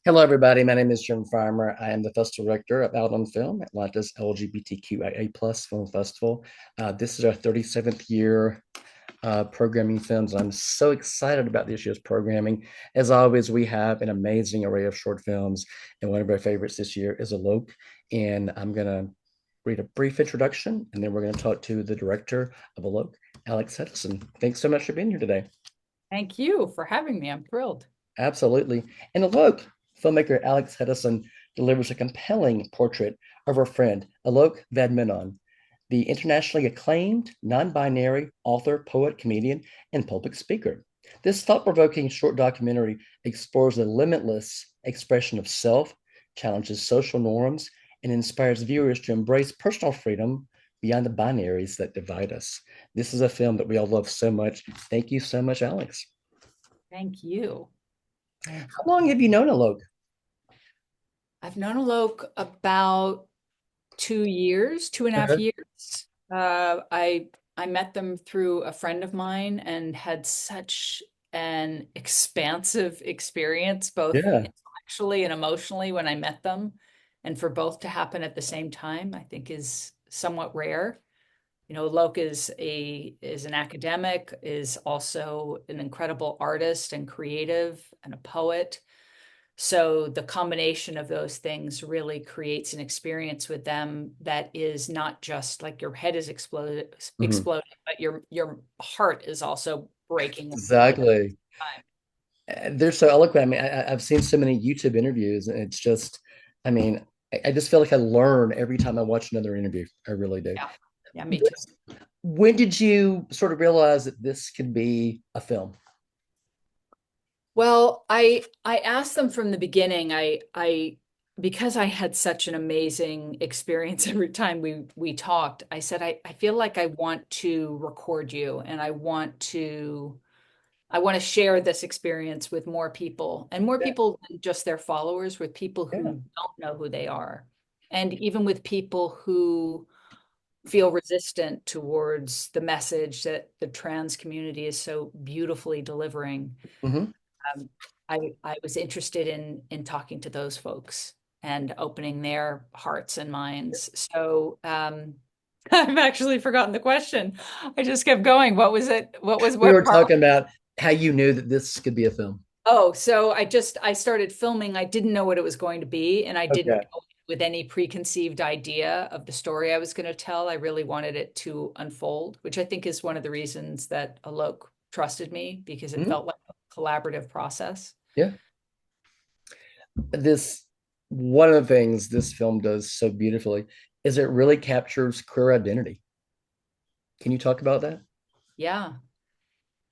Hello, everybody. My name is Jim Farmer. I am the festival director of Out on Film, Atlanta's LGBTQIA plus film festival. This is our 37th year programming films. I'm so excited about this year's programming. As always, we have an amazing array of short films, and one of our favorites this year is Alok. And I'm going to read a brief introduction, and then we're going to talk to the director of Alok, Alex Hedison. Thanks so much for being here today. Thank you for having me. I'm thrilled. Absolutely. And Alok, filmmaker Alex Hedison delivers a compelling portrait of her friend, Alok Vaid-Menon, the internationally acclaimed non-binary author, poet, comedian, and public speaker. This thought-provoking short documentary explores the limitless expression of self, challenges social norms, and inspires viewers to embrace personal freedom beyond the binaries that divide us. This is a film that we all love so much. Thank you so much, Alex. Thank you. How long have you known Alok? I've known Alok about 2 years, two and a half Uh-huh. years. I met them through a friend of mine and had such an expansive experience, both Yeah. intellectually and emotionally, when I met them. And for both to happen at the same time, I think is somewhat rare. Alok is an academic, is also an incredible artist and creative and a poet. So the combination of those things really creates an experience with them that is not just like your head is Mhm. exploding, but your heart is also breaking at the same Exactly. time. They're so eloquent. I mean, I've seen so many YouTube interviews, and it's just, I mean, I just feel like I learn every time I watch another interview. I really do. Yeah. Yeah, me too. When did you sort of realize that this could be a film? Well, I asked them from the beginning. I because I had such an amazing experience every time we talked, I said I feel like I want to record you and I want to share this experience with more people and more Yeah. people than just their followers, with people Yeah. who don't know who they are. And even with people who feel resistant towards the message that the trans community is so beautifully delivering. Hmm. Um, I was interested in talking to those folks and opening their hearts and minds. So I've actually forgotten the question. I just kept going. What was it? We What were part? talking about how you knew that this could be a film. Oh, so I started filming. I didn't know what it was going to be, and I didn't Okay. go with any preconceived idea of the story I was going to tell. I really wanted it to unfold, which I think is one of the reasons that Alok trusted me because it Mhm. felt like a collaborative process. Yeah. This one of the things this film does so beautifully is it really captures queer identity. Can you talk about that? Yeah,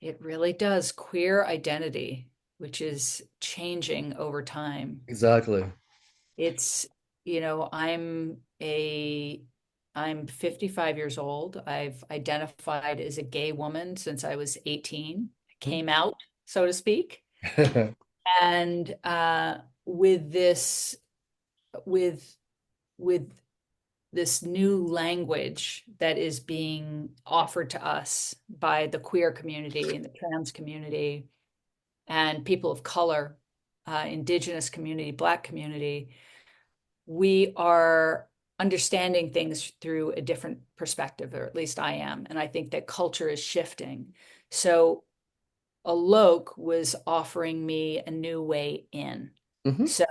it really does. Queer identity, which is changing over time. Exactly. It's, you know, I'm 55 years old. I've identified as a gay woman since I was 18. I came out, so to speak. And with this, with with this new language that is being offered to us by the queer community and the trans community and people of color, indigenous community, Black community, we are understanding things through a different perspective, or at least I am. And I think that culture is shifting. So Alok was offering me a new way in. Hmm. So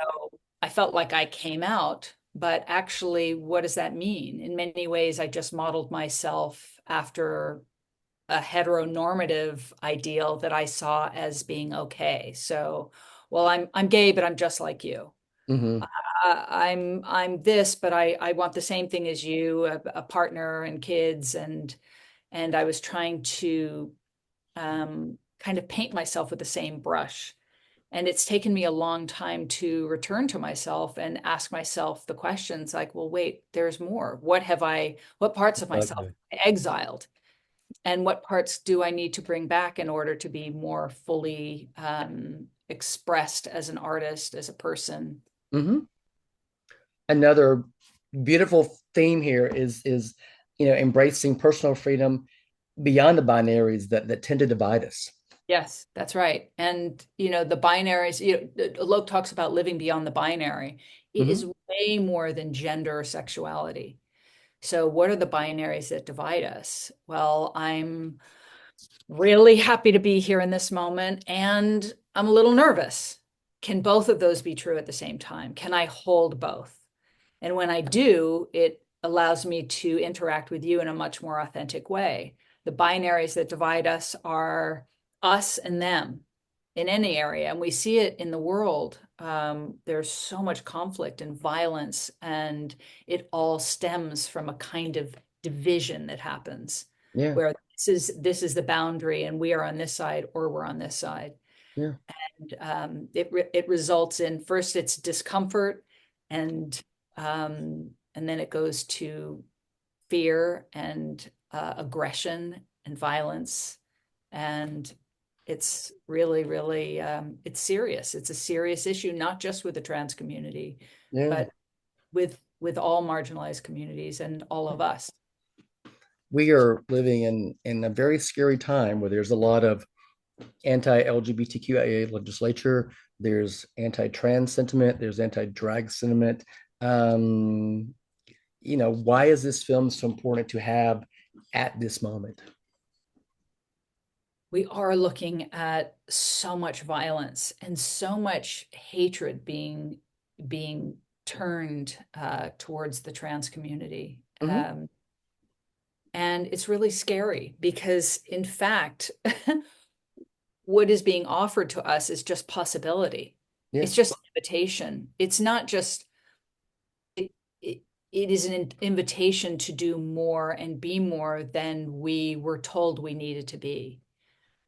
I felt like I came out, but actually, what does that mean? In many ways, I just modeled myself after a heteronormative ideal that I saw as being okay. So, well, I'm gay, but I'm just like you. Hmm. I'm this, but I want the same thing as you, a partner and kids, and I was trying to kind of paint myself with the same brush. And it's taken me a long time to return to myself and ask myself the questions like, well, wait, there's more. What parts of myself Exactly. exiled? And what parts do I need to bring back in order to be more fully expressed as an artist, as a person? Hmm. Another beautiful theme here is embracing personal freedom beyond the binaries that tend to divide us. Yes, that's right. And the binaries, Alok talks about living beyond the binary. It Hmm. is way more than gender or sexuality. So what are the binaries that divide us? Well, I'm really happy to be here in this moment, and I'm a little nervous. Can both of those be true at the same time? Can I hold both? And when I do, it allows me to interact with you in a much more authentic way. The binaries that divide us are us and them in any area. And we see it in the world. There's so much conflict and violence, and it all stems from a kind of division that happens Yeah, where this is the boundary and we are on this side or we're on this side. yeah, It results in, first it's discomfort, and then it goes to fear and aggression and violence, and it's really, really it's serious. It's a serious issue, not just with the trans community, yeah. but with all marginalized communities and all of us. We are living in a very scary time where there's a lot of anti-LGBTQIA legislature. There's anti-trans sentiment. There's anti-drag sentiment. Um, why is this film so important to have at this moment? We are looking at so much violence and so much hatred being turned towards the trans community. Hmm. And it's really scary because, in fact, what is being offered to us is just possibility. Yeah. It's just an invitation. It's not just, it, it, it is an invitation to do more and be more than we were told we needed to be.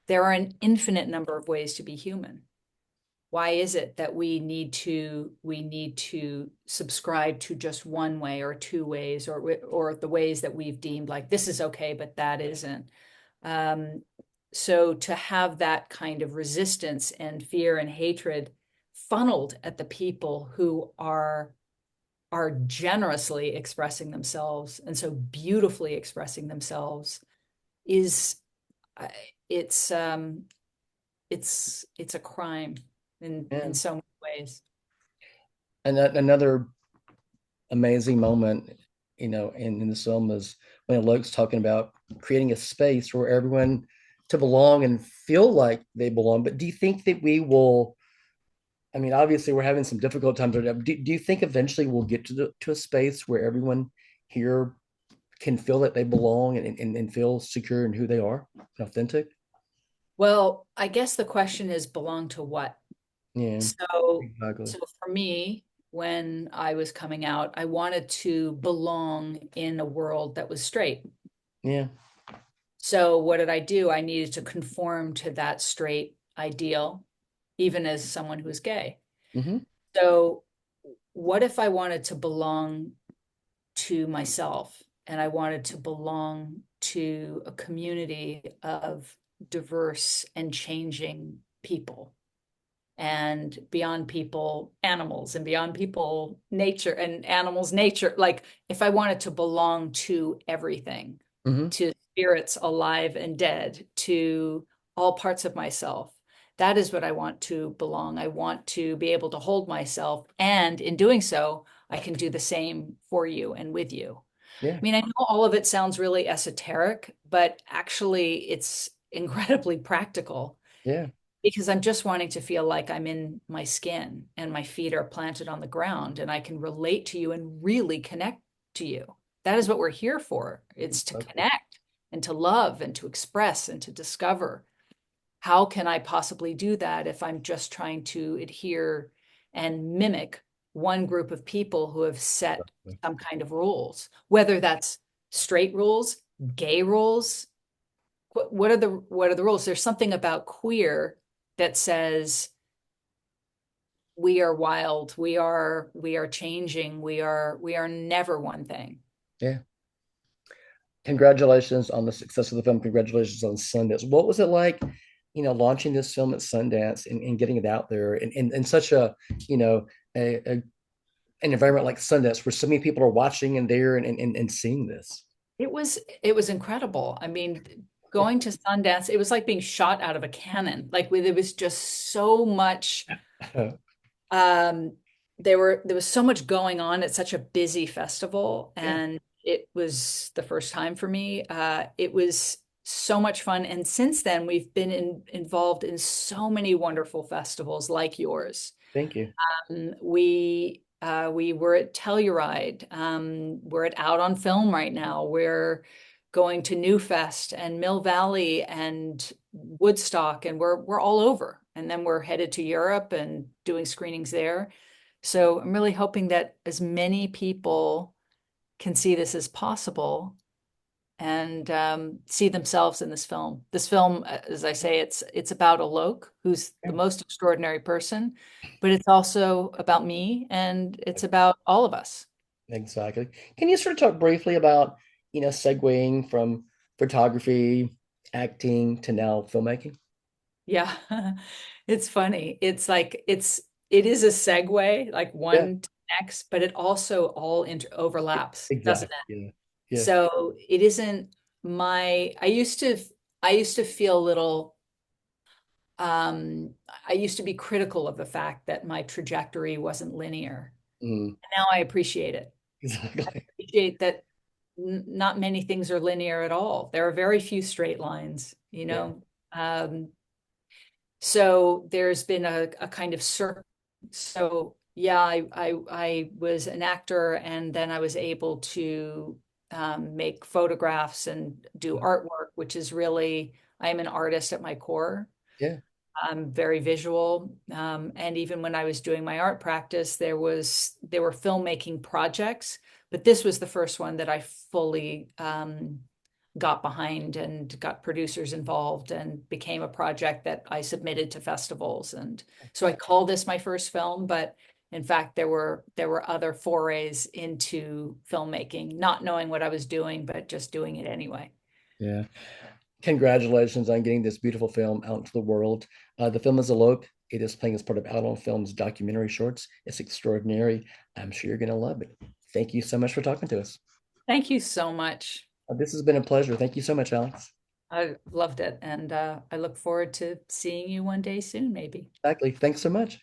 There are an infinite number of ways to be human. Why is it that we need to subscribe to just one way or two ways, or the ways that we've deemed like this is okay but that isn't? um, so to have that kind of resistance and fear and hatred funneled at the people who are generously expressing themselves and so beautifully expressing themselves is uh, it's it's a crime Yeah. in so many ways. And another amazing moment, in this film is when Luke's talking about creating a space for everyone to belong and feel like they belong. But do you think that we will? I mean, obviously, we're having some difficult times right now. Do you think eventually we'll get to a space where everyone here can feel that they belong and feel secure in who they are and authentic? Well, I guess the question is belong to what? Yeah, So, exactly. so for me, when I was coming out, I wanted to belong in a world that was straight. Yeah. So what did I do? I needed to conform to that straight ideal, even as someone who's gay. Hmm. So what if I wanted to belong to myself and I wanted to belong to a community of diverse and changing people? And beyond people, animals, and beyond people, nature, and animals, nature. Like if I wanted to belong to everything, Hmm. to spirits alive and dead, to all parts of myself, that is what I want to belong. I want to be able to hold myself. And in doing so, I can do the same for you and with you. Yeah. I mean, I know all of it sounds really esoteric, but actually, it's incredibly practical Yeah. because I'm just wanting to feel like I'm in my skin and my feet are planted on the ground and I can relate to you and really connect to you. That is what we're here for. It's to Exactly. connect and to love and to express and to discover. How can I possibly do that if I'm just trying to adhere and mimic one group of people who have set some kind of rules, whether that's straight rules, gay rules, what are the rules? There's something about queer that says we are wild, we are changing, we are never one thing. Yeah. Congratulations on the success of the film. Congratulations on Sundance. What was it like, launching this film at Sundance and getting it out there in such a, you know, a an environment like Sundance where so many people are watching and there and seeing this? It was incredible. I mean, going to Sundance, it was like being shot out of a cannon. Like with, it was just so much, um, there was so much going on at such a busy festival, Yeah, and it was the first time for me. It was so much fun. And since then, we've been involved in so many wonderful festivals like yours. thank you. We were at Telluride. We're at Out on Film right now. We're going to Newfest and Mill Valley and Woodstock, and we're all over. And then we're headed to Europe and doing screenings there. So I'm really hoping that as many people can see this as possible and see themselves in this film. This film, as I say, it's about Alok, who's the Yeah, most extraordinary person, but it's also about me and it's about all of us. exactly. Can you sort of talk briefly about, segueing from photography, acting to now filmmaking? Yeah, it's funny. It's like it is a segue, like Yeah, one to the next, but it also all overlaps, doesn't exactly. it? Yeah, yeah. So it isn't my. I used to feel a little. I used to be critical of the fact that my trajectory wasn't linear. Mm, Now I appreciate it. exactly. Appreciate that not many things are linear at all. There are very few straight lines, you Yeah, know. Um, so there's been a kind of circle. So yeah, I was an actor, and then I was able to make photographs and do artwork, which is really, I'm an artist at my core. yeah, I'm very visual. And even when I was doing my art practice, there were filmmaking projects, but this was the first one that I fully got behind and got producers involved and became a project that I submitted to festivals. And so I call this my first film, but in fact there were other forays into filmmaking, not knowing what I was doing, but just doing it anyway. yeah. Congratulations on getting this beautiful film out into the world. The film is Alok. It is playing as part of Out on Film's documentary shorts. It's extraordinary. I'm sure you're going to love it. Thank you so much for talking to us. Thank you so much. This has been a pleasure. Thank you so much, Alex. I loved it, and I look forward to seeing you one day soon, maybe. Exactly. Thanks so much.